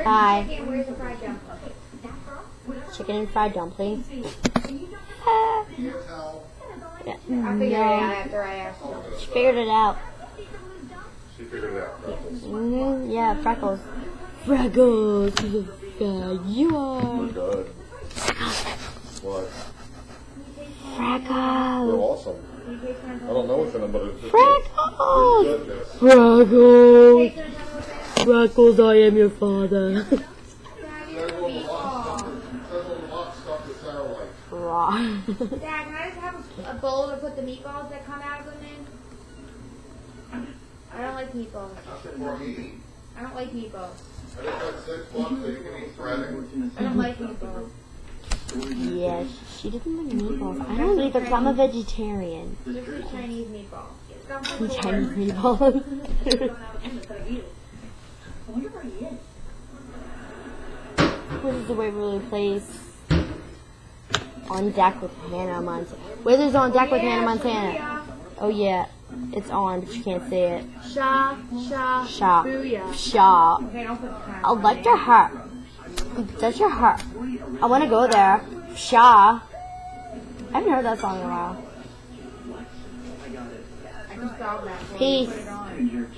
Hi. Where's the fried dumpling? Chicken and fried dumplings. I figured it out after I asked her. She figured it out. She figured it out. Yeah, Freckles. Freckles, who the fuck you are? We're good. What? Freckles. They're awesome. I don't know what's in them, but it's just Freckles. goodness. Freckles. Freckles, I am your father. There's a little lot stuff that's sour like. Raw. Dad, can I just have a bowl to put the meatballs that come out of them in? I don't like meatballs. For me, I don't like meatballs. I just got $6 so you can eat breading. I don't like meatballs. Yes, she doesn't like meatballs. I don't either because I'm a vegetarian. Especially Chinese meatballs. Chinese meatballs. This is the Waverly Place. On deck with Hannah Montana. Wizards on deck with Hannah Montana. Oh yeah, it's on, but you can't see it. Sha, sha, Sha. booyah. Sha. Okay, don't put the time. I like your hair. That's your hair. I want to go there. Sha. I haven't heard that song in a while. I just saw that. Peace. Put it on.